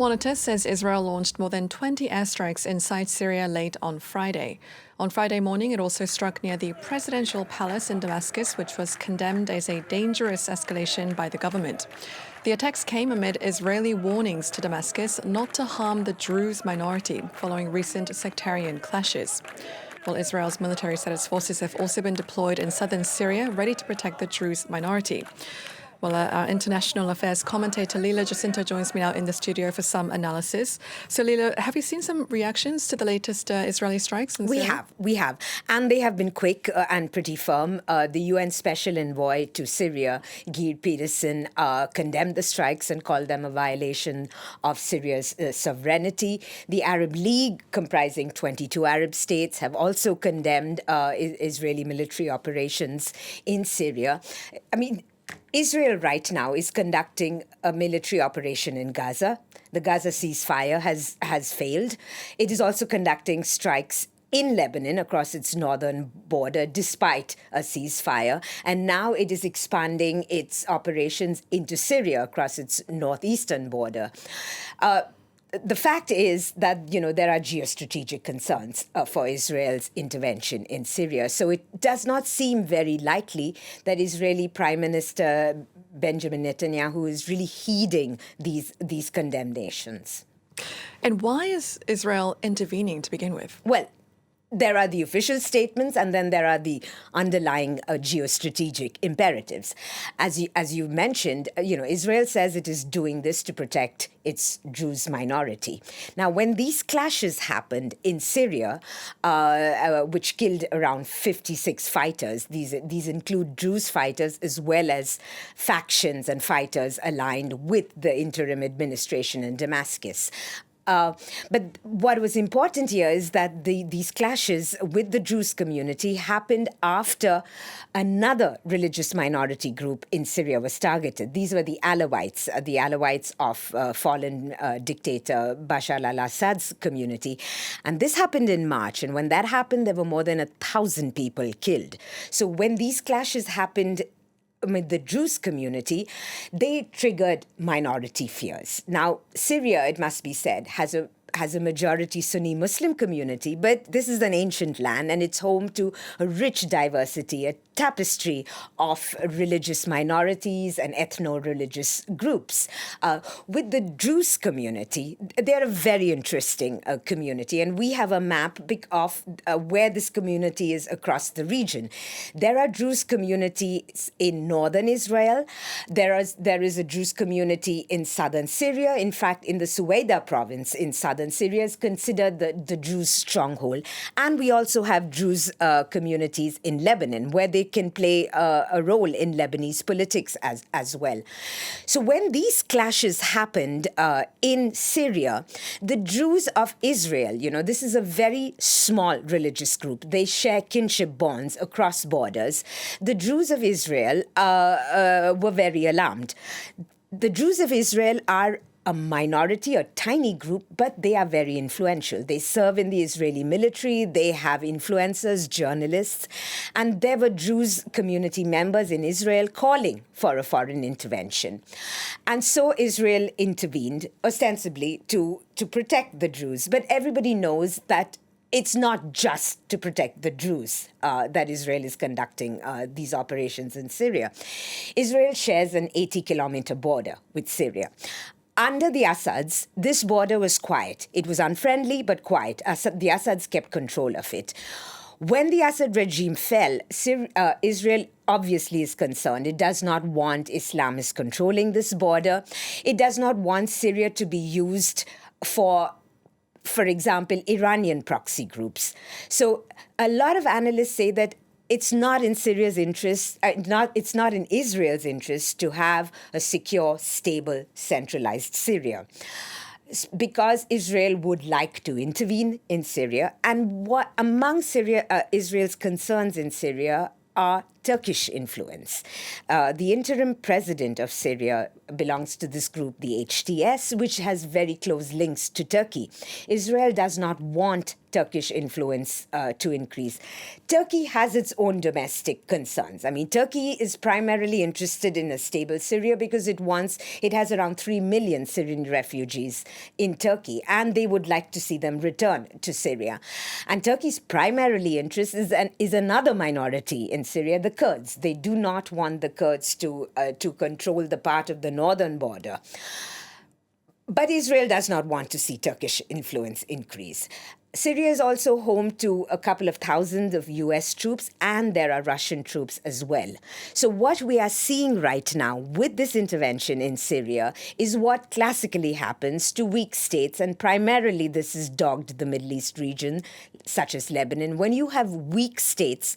Monitor says Israel launched more than 20 airstrikes inside Syria late on Friday. On Friday morning, it also struck near the presidential palace in Damascus, which was condemned as a dangerous escalation by the government. The attacks came amid Israeli warnings to Damascus not to harm the Druze minority following recent sectarian clashes. Well, Israel's military said its forces have also been deployed in southern Syria, ready to protect the Druze minority. Well, our international affairs commentator Leela Jacinto joins me now in the studio for some analysis. So, Leela, have you seen some reactions to the latest Israeli strikes in Syria? We have. And they have been quick and pretty firm. The UN Special Envoy to Syria, Geir Pedersen, condemned the strikes and called them a violation of Syria's sovereignty. The Arab League, comprising 22 Arab states, have also condemned Israeli military operations in Syria. I mean, Israel right now is conducting a military operation in Gaza. The Gaza ceasefire has failed. It is also conducting strikes in Lebanon across its northern border despite a ceasefire. And now it is expanding its operations into Syria across its northeastern border. The fact is that, there are geostrategic concerns for Israel's intervention in Syria. So it does not seem very likely that Israeli Prime Minister Benjamin Netanyahu is really heeding these condemnations. And why is Israel intervening to begin with? Well, there are the official statements, and then there are the underlying geostrategic imperatives. As you mentioned, Israel says it is doing this to protect its Druze minority. Now, when these clashes happened in Syria, which killed around 56 fighters, these include Druze fighters as well as factions and fighters aligned with the interim administration in Damascus. But what was important here is that these clashes with the Druze community happened after another religious minority group in Syria was targeted. These were the Alawites of fallen dictator Bashar al-Assad's community. And this happened in March. And when that happened, there were more than 1,000 people killed. So when these clashes happened with the Druze community, they triggered minority fears. Now, Syria, it must be said, has a majority Sunni Muslim community, but this is an ancient land and it's home to a rich diversity, a tapestry of religious minorities and ethno-religious groups. With the Druze community, they're a very interesting community, and we have a map of where this community is across the region. There are Druze communities in northern Israel. There is a Druze community in southern Syria. In fact, in the Suwaida province in southern Syria is considered the Druze stronghold. And we also have Druze communities in Lebanon, where they can play a role in Lebanese politics as well. So when these clashes happened in Syria, the Druze of Israel, this is a very small religious group. They share kinship bonds across borders. The Druze of Israel were very alarmed. The Druze of Israel are a minority, a tiny group, but they are very influential. They serve in the Israeli military, they have influencers, journalists, and there were Druze community members in Israel calling for a foreign intervention. And so Israel intervened, ostensibly to protect the Druze, but everybody knows that it's not just to protect the Druze that Israel is conducting these operations in Syria. Israel shares an 80-kilometer border with Syria. Under the Assads, this border was quiet. It was unfriendly, but quiet. The Assads kept control of it. When the Assad regime fell, Israel obviously is concerned. It does not want Islamists controlling this border. It does not want Syria to be used for example, Iranian proxy groups. So a lot of analysts say that it's not in Syria's interest, it's not in Israel's interest to have a secure, stable, centralized Syria, because Israel would like to intervene in Syria. And what among Israel's concerns in Syria are Turkish influence. The interim president of Syria belongs to this group, the HTS, which has very close links to Turkey. Israel does not want Turkish influence to increase. Turkey has its own domestic concerns. I mean, Turkey is primarily interested in a stable Syria because it has around 3 million Syrian refugees in Turkey, and they would like to see them return to Syria. And Turkey's primarily interest is another minority in Syria, the Kurds. They do not want the Kurds to control the part of the northern border. But Israel does not want to see Turkish influence increase. Syria is also home to a couple of thousands of US troops, and there are Russian troops as well. So what we are seeing right now with this intervention in Syria is what classically happens to weak states, and primarily this is dogged the Middle East region, such as Lebanon. When you have weak states,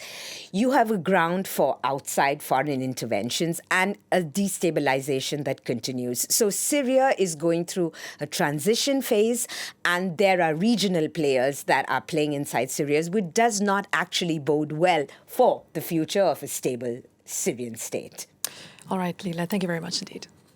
you have a ground for outside foreign interventions and a destabilization that continues. So Syria is going through a transition phase, and there are regional players that are playing inside Syria, which does not actually bode well for the future of a stable Syrian state. All right, Leela, thank you very much indeed.